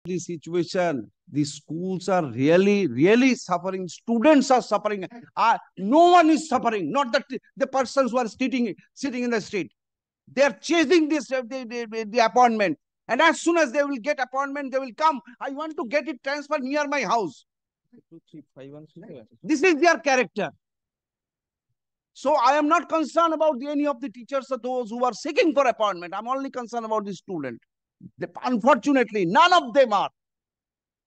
the situation, the schools are really suffering. Students are suffering. No one is suffering. Not the persons who are sitting in the street. They are chasing the appointment. And as soon as they will get appointment, they will come. I want to get it transferred near my house. This is their character. So I am not concerned about any of the teachers or those who are seeking for appointment. I'm only concerned about the student. Unfortunately, none of them are.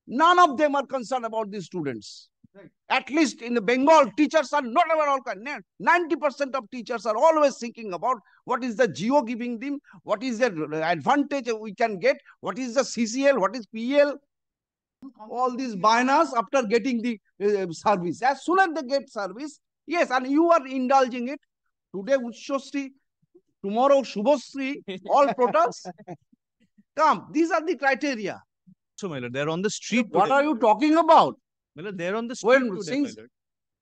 None of them are concerned about the students. Right. At least in the Bengal, teachers are not ever all kind. 90% of teachers are always thinking about what is the geo giving them, what is the advantage we can get, what is the CCL, what is PL. All these binaries after getting the service. As soon as they get service, yes, and you are indulging it. Today, Ushosri, tomorrow, Shubhosri, all products. Come, these are the criteria. So, my lord, they're on the street. What are you talking about? My lord, they're on the street today, since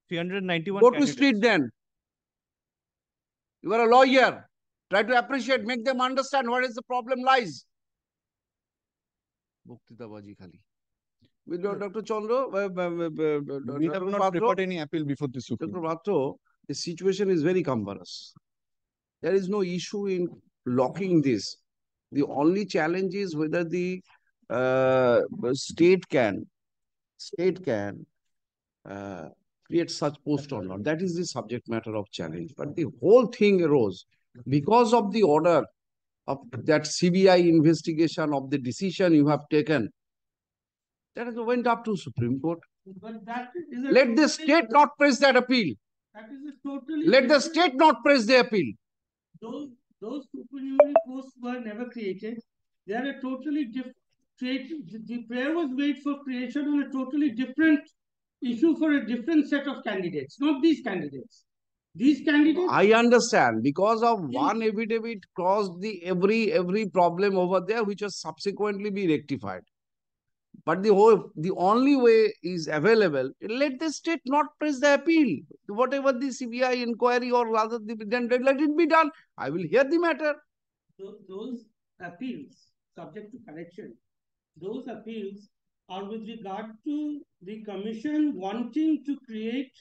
391 Go to street then. You are a lawyer. Try to appreciate, make them understand what is the problem lies. Bhaktitabaji khali. With Dr. Chandra, we have not prepared any appeal before the Supreme. Dr. Bhatro, the situation is very cumbrous. There is no issue in locking this. The only challenge is whether the state can create such post or not. That is the subject matter of challenge. But the whole thing arose because of the order of that CBI investigation of the decision you have taken. That went up to Supreme Court. But that is Let the state not press that appeal. That is a totally. Let the state not press the appeal. Those supernumerary posts were never created. They are a totally different. The prayer was made for creation on a totally different issue for a different set of candidates, not these candidates. These candidates. I understand because of one affidavit caused the every problem over there, which was subsequently be rectified. But the only way is available. Let the state not press the appeal. Whatever the CBI inquiry or rather then let it be done. I will hear the matter. Those appeals, subject to correction, those appeals are with regard to the commission wanting to create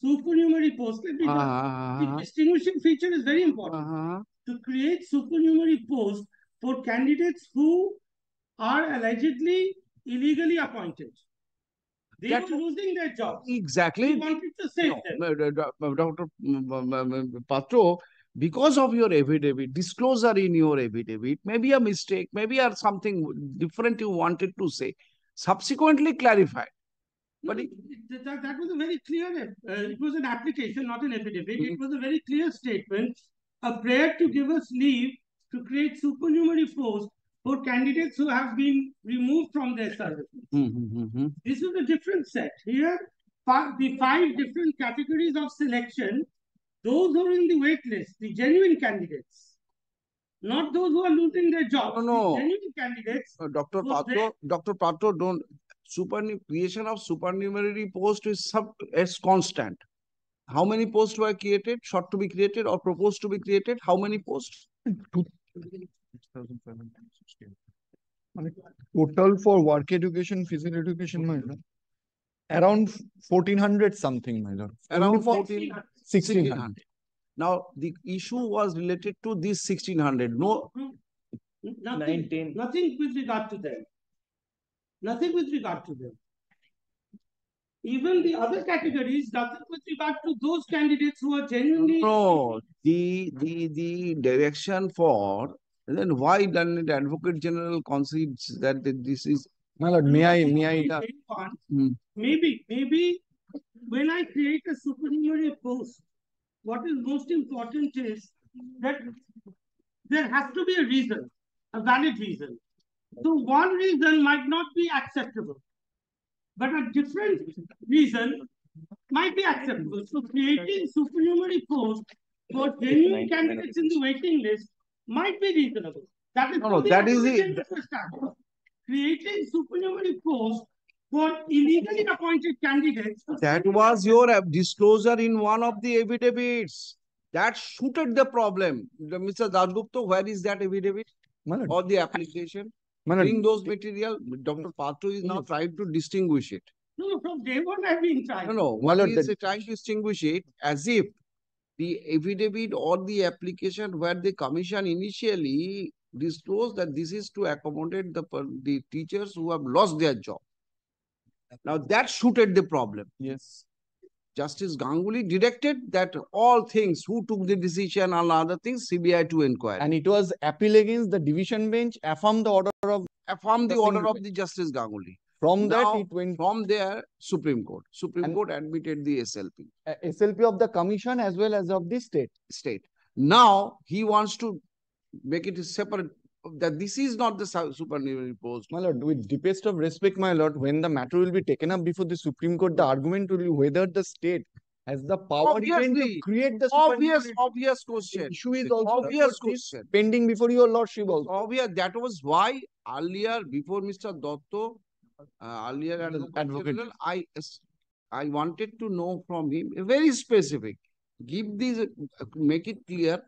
supernumerary posts. The distinguishing feature is very important. To create supernumerary posts for candidates who are allegedly illegally appointed. They are losing their jobs. Exactly. We wanted to save them. Dr. Patro, because of your affidavit, disclosure in your affidavit, maybe a mistake, maybe something different you wanted to say, subsequently clarified. But that was a very clear, it was an application, not an affidavit. It was a very clear statement, a prayer to give us leave to create supernumerary posts for candidates who have been removed from their services. This is a different set. Here, the 5 different categories of selection, those who are in the wait list, the genuine candidates, not those who are losing their jobs. No. The genuine candidates. Dr. Patro, don't. Creation of supernumerary post is constant. How many posts were created, sought to be created, or proposed to be created? How many posts? Total for work education, physical education, my lord, around 1400 something, my lord. Around 1600. Now, the issue was related to this 1600. No. Nothing with regard to them. Nothing with regard to them. Even the other categories, nothing with regard to those candidates who are genuinely. No, the direction for, and then why then the Advocate General concedes that this is. My lord, may I? Maybe when I create a supernumerary post, what is most important is that there has to be a reason, a valid reason. So one reason might not be acceptable, but a different reason might be acceptable. So creating supernumerary posts for genuine candidates in the waiting list might be reasonable. That is creating supernumerary posts for illegally appointed candidates. That was your disclosure in one of the affidavits. That suited the problem. Mr. Dasgupta, where is that affidavit or the application? My lord, bring those material. Dr. Patu is now trying to distinguish it. No, from day one I've been trying. No, My what lord, he is trying to distinguish it as if the affidavit or the application where the commission initially disclosed that this is to accommodate the teachers who have lost their job. Now that suited the problem. yes. Justice Ganguly directed that all things, who took the decision and other things, CBI to inquire. And it was appeal against the division bench, affirmed the order of, Affirmed the the order single of the Justice Ganguly. from that Now, it went from there, Supreme Court. Supreme And- Court admitted the SLP. SLP of the commission as well as of the state. State. Now he wants to make it a separate, that this is not the supernumerary post. My lord, with deepest of respect, my lord, when the matter will be taken up before the Supreme Court, the argument will be whether the state has the power even to Obviously, create the Obvious supernumerary. question. Issue is also Obvious therefore is question. pending before your lordship also. Obvious. That was why earlier, before Mr. Dotto, earlier Advocate General, I wanted to know from him, very specific. Give these, make it clear.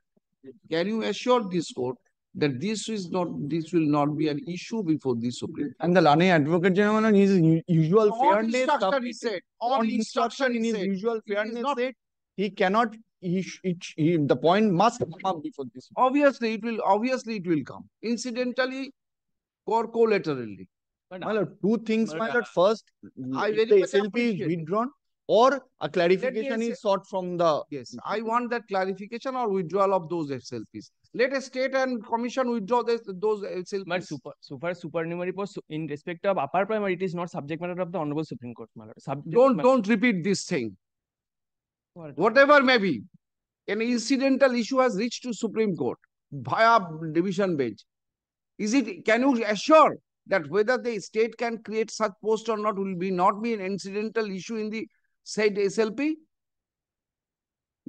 Can you assure this court that this will not be an issue before the Supreme Court? And the Lane Advocate General in his usual On fairness, instruction, he said. On instruction, in he his said. usual It is fairness not- said, he cannot, the point must come up before this. Obviously, it will come. Incidentally or collaterally. My lord, two things, my But, lord. First, I if very the much SLP is appreciate it. withdrawn or a clarification say- is sought from the. Yes, I want that clarification or withdrawal of those SLPs. Let a state and commission withdraw those But SLPs. supernumerary post in respect of upper primary, it is not subject matter of the Honorable Supreme Court, my lord. Don't repeat this thing. What? Whatever may be, an incidental issue has reached to Supreme Court via division bench. Can you assure that whether the state can create such post or not will not be an incidental issue in the said SLP?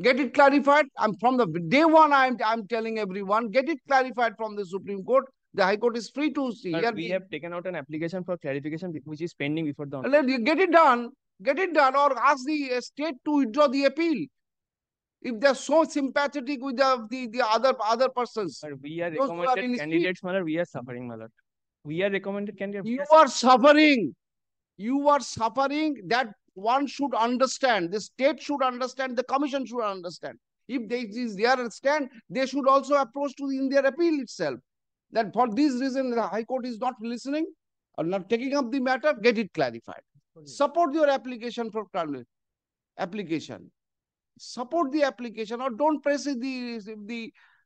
Get it clarified. From the day one, I'm telling everyone, get it clarified from the Supreme Court. The High Court is free to see. But we have taken out an application for clarification which is pending before the Let you get it done. Get it done, or ask the state to withdraw the appeal. If they're so sympathetic with the other persons. But we are Those who are recommended in candidates, my lord. We are suffering, my lord. We are recommended candidates. we You are are suffering. You are suffering. That one should understand. The state should understand. The commission should understand. If this is their stand, they should also approach in their appeal itself. That for this reason, the High Court is not listening or not taking up the matter. Get it clarified. Support your application for application. Support the application, or don't press the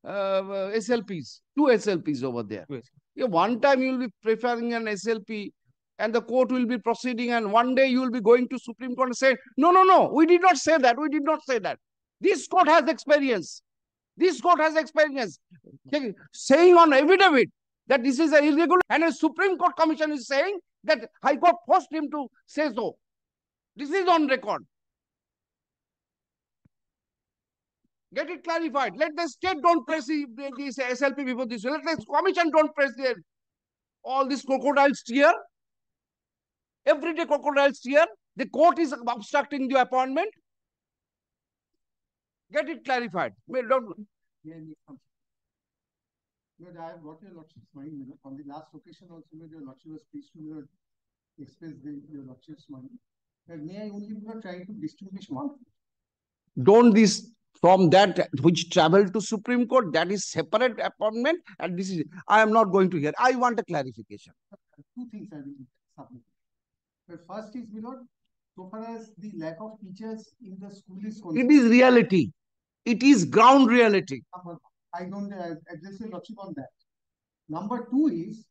SLPs. Two SLPs over there. Yes. Yeah, one time you will be preferring an SLP and the court will be proceeding, and one day you will be going to Supreme Court and say, no, we did not say that. We did not say that. This court has experience. This court has experience. Saying on affidavit that this is irregular, and a Supreme Court commission is saying that High Court forced him to say so. This is on record. Get it clarified. Let the state don't press this SLP before this. Let the commission don't press all these crocodiles here. Everyday crocodiles here. The court is obstructing the appointment. Get it clarified. But I have got your lordship's mind. On the last occasion also, your lordship was pleased to express your lordship's mind. But may I only try to distinguish one? Don't this from that which traveled to Supreme Court, that is separate appointment, and this is, I am not going to hear. I want a clarification. Two things I will submit. The first is, so far as the lack of teachers in the school is concerned, It is reality. It is ground reality. I don't address your lordship on that. Number two is,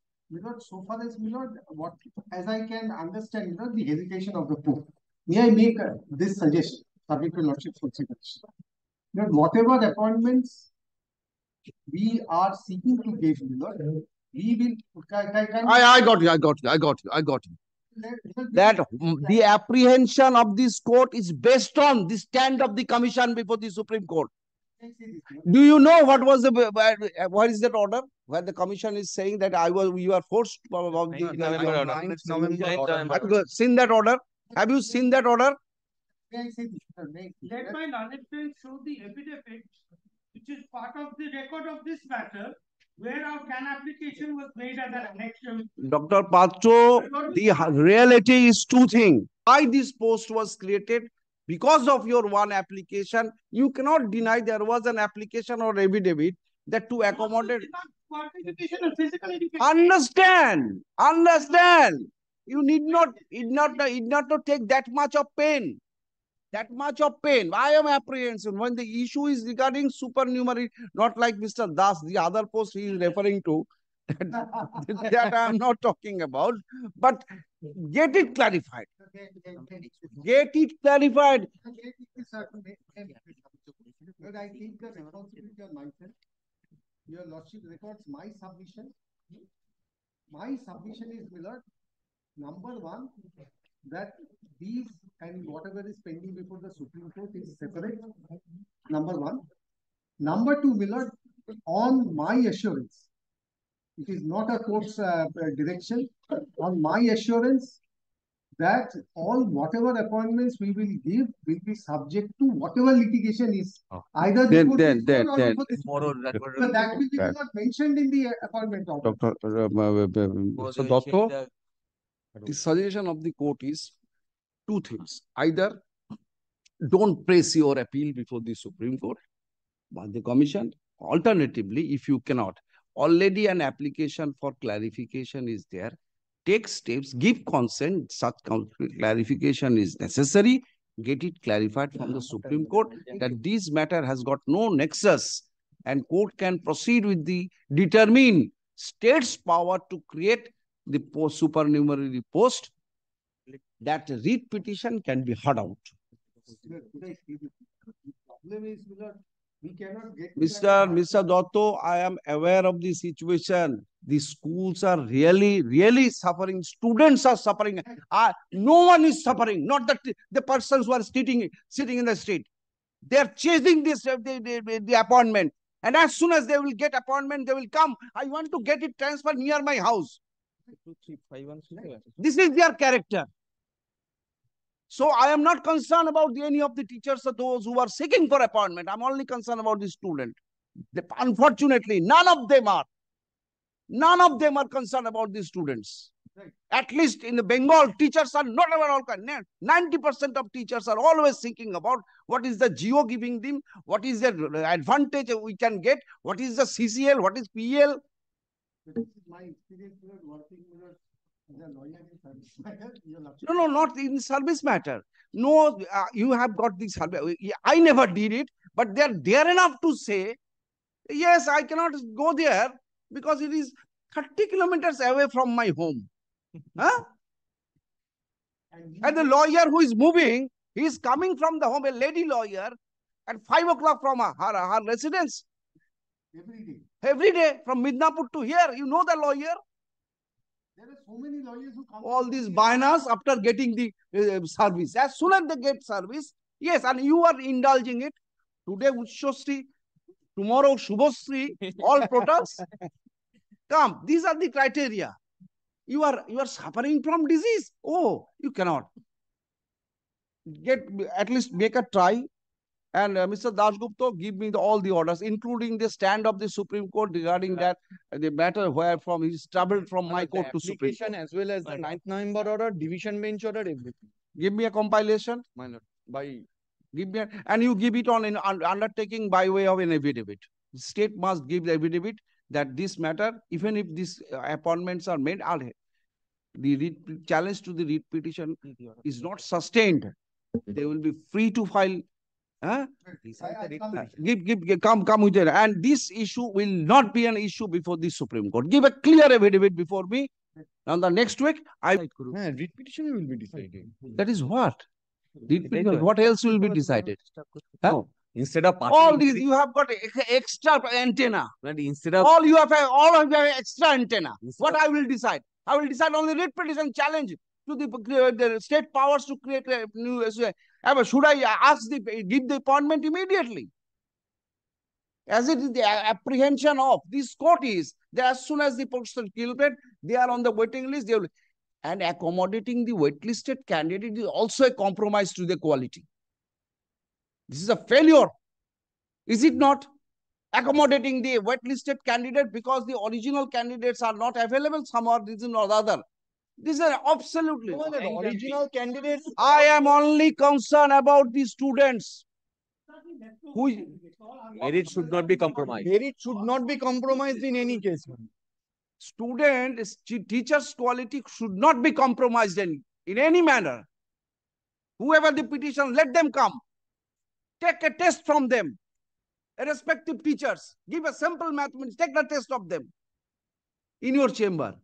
so far as, what, as I can understand, the hesitation of the court. May I make this suggestion, subject to lordship's consideration? That whatever appointments we are seeking to give, we will. I got you. That the apprehension of this court is based on the stand of the commission before the Supreme Court. Do you know what was what is that order where the commission is saying that you are forced? November order. 9th November Ninth order. November. Have you seen that order? Have you seen that order? May I say this? Let my learned friend show the affidavit, which is part of the record of this matter, whereof an application was made as an election. Dr. Patro, the reality is two things. Why this post was created? Because of your one application, you cannot deny there was an application or affidavit that to accommodate. Education and physical education. Understand. You need not to take that much of pain. That much of pain. I am apprehensive when the issue is regarding supernumerary, not like Mr. Das, the other post he is referring to. That I am not talking about. But get it clarified. Get it clarified. But I think the responsibility on myself. Your Lordship records my submission. My submission is, Millard, number one, that these and whatever is pending before the Supreme Court is separate. Number one. Number two, Millard, on my assurance, it is not a court's direction. On my assurance that all whatever appointments we will give will be subject to whatever litigation is either before this court or before this court. So that will be not mentioned in the appointment order. So, Doctor, the suggestion of the court is two things. Either don't press your appeal before the Supreme Court by the Commission. Alternatively, if you cannot, already an application for clarification is there. Take steps, give consent, such clarification is necessary. Get it clarified from the Supreme Court that this matter has got no nexus and court can proceed with the determine state's power to create the supernumerary post. That writ petition can be heard out. The problem is, Millard, we cannot get Mr. Dotto, I am aware of the situation. The schools are really suffering. Students are suffering. No one is suffering. Not the persons who are sitting in the street. They are chasing this the appointment. And as soon as they will get appointment, they will come. I want to get it transferred near my house. This is their character. So I am not concerned about any of the teachers or those who are seeking for appointment. I'm only concerned about the student. Unfortunately, none of them are concerned about the students. Right. At least in the Bengal, teachers are not ever all kind. 90% of teachers are always thinking about what is the geo giving them, what is the advantage we can get, what is the CCL, what is PL. This is my experience working as a lawyer in service matter. No, not in service matter. No, you have got this. I never did it, but they are there enough to say, yes, I cannot go there because it is 30 kilometers away from my home. Huh? And the lawyer who is moving, he is coming from the home, a lady lawyer, at 5 o'clock from her residence. Every day from Midnapur to here. You know the lawyer. There are so many lawyers who come. All these bayanas after getting the service. As soon as they get service, yes, and you are indulging it. Today Ushosri, tomorrow Shubhosri, all products. Come, these are the criteria. You are suffering from disease. Oh, you cannot. At least make a try. And Mr. Dasgupta, give me all the orders, including the stand of the Supreme Court regarding that the matter where from he's traveled from my court to Supreme Court. As well as the 9th November order, division bench order, everything. Give me a compilation. My lord, by Give me and you give it on an undertaking by way of an affidavit. The state must give the affidavit that this matter, even if these appointments are made, the challenge to the writ petition is not sustained. They will be free to file. Huh? Come with it. And this issue will not be an issue before the Supreme Court. Give a clear affidavit before me. Now the next week, writ petition will be decided. that is what? Writ petition, what else will be decided? Huh? No, instead of All these, you have got extra antenna. instead of All of you have extra antenna. What I will decide? I will decide on the writ petition challenge to the state powers to create a new. Should I ask give the appointment immediately? As it is the apprehension of this court is that as soon as the posts are filled, they are on the waiting list. They will, and accommodating the waitlisted candidate is also a compromise to the quality. This is a failure. Is it not? accommodating the waitlisted candidate because the original candidates are not available some or reason or the other. This is absolutely. No, my lord, original candidates. I am only concerned about the students who Merit should not be compromised. Merit should not be compromised in any case. teachers' quality should not be compromised in any manner. Whoever the petition, let them come. Take a test from them. Respective teachers, give a simple mathematics, take the test of them in your chamber.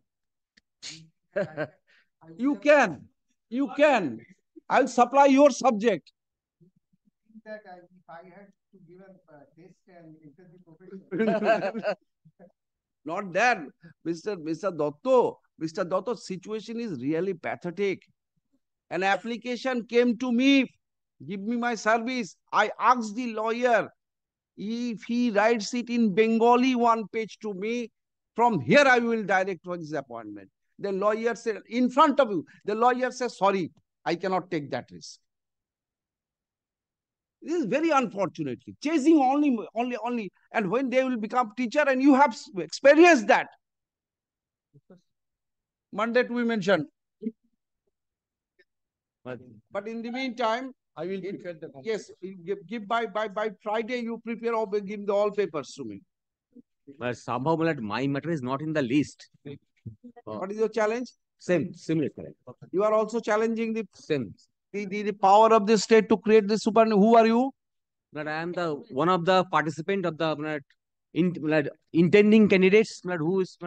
You can. I'll supply your subject. That if I had to give a test and enter the profession. Not that, Mr. Dotto, situation is really pathetic. An application came to me, give me my service. I asked the lawyer if he writes it in Bengali 1 page to me, from here I will direct for his appointment. The lawyer said, in front of you, the lawyer says, sorry, I cannot take that risk. This is very unfortunately chasing only, and when they will become teacher, and you have experienced that. Monday we mentioned. But in the meantime, I will prepare the. Yes, give by Friday. You prepare or give the all papers to me. But somehow my matter is not in the list. What is your challenge? Similar. You are also challenging the Same. the power of the state to create the super. Who are you? But I am the one of the participant of the intending candidates who is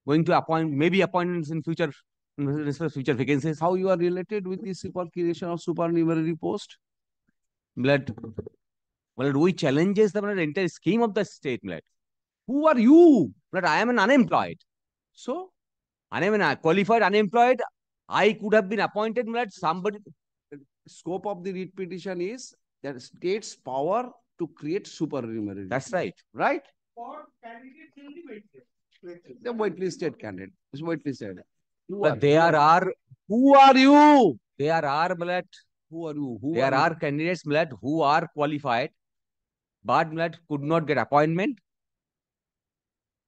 going to appoint maybe appointments in future vacancies. How you are related with the super creation of supernumerary post? We challenges the entire scheme of the state. Who are you? I am an unemployed. So I am a qualified unemployed. I could have been appointed. Somebody. Scope of the writ petition is that state's power to create supernumerary. That's right. Right? For candidates in the waitlist. The waitlisted candidate. It's waitlisted. But there are. Who are you? There are Who are you? Who there are are candidates who are qualified, but could not get appointment.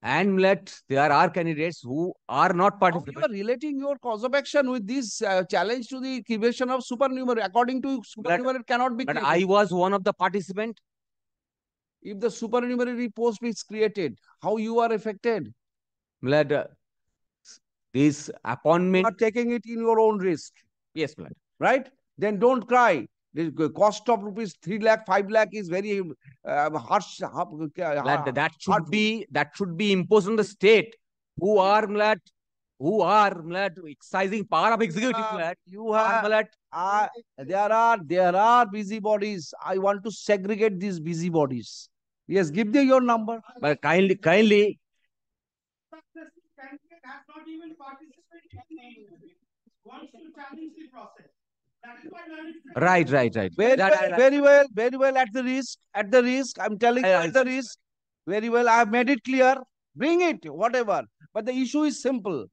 And there are candidates who are not participating. You are relating your cause of action with this challenge to the creation of supernumerary. According to you, supernumerary cannot be But created. I was one of the participants. If the supernumerary post is created, how you are affected? This appointment. You are taking it in your own risk. Yes, right? Then don't cry. The cost of rupees 3 lakh, 5 lakh is very harsh. That should be imposed on the state, who are exercising power of executive. You have there are busybodies. I want to segregate these busybodies. Yes, give them your number. But kindly. Candidate has not even participated in the wants to challenge the process. That is why Right. Very well. At the risk. I'm telling you, at the risk. Very well. I have made it clear. Bring it, whatever. But the issue is simple.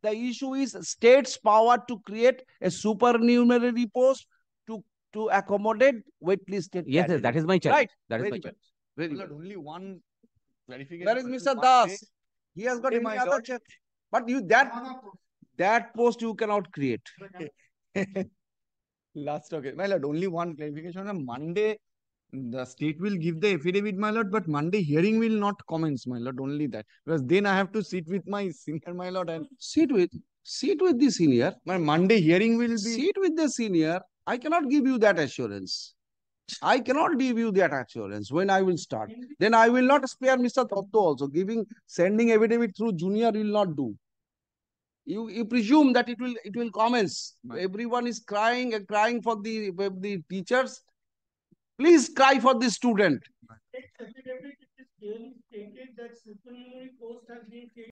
The issue is state's power to create a supernumerary post to accommodate waitlisted. Yes, that is my challenge. Right. That is Very my well. challenge. Very well. Only one clarification. Where is Mr. Das? He has got any other check. But that post you cannot create. Last, okay. My lord, only one clarification. On Monday, the state will give the affidavit, my lord, but Monday hearing will not commence, my lord, only that. Because then I have to sit with my senior, my lord, and Sit with the senior. my Monday hearing will be. Sit with the senior. I cannot give you that assurance. When I will start. Then I will not spare Mr. Dotto also. Sending affidavit through junior will not do. You presume that it will commence. Everyone is crying for the teachers. Please cry for the student. affidavit, it is clearly stated that supernumerary post has been created.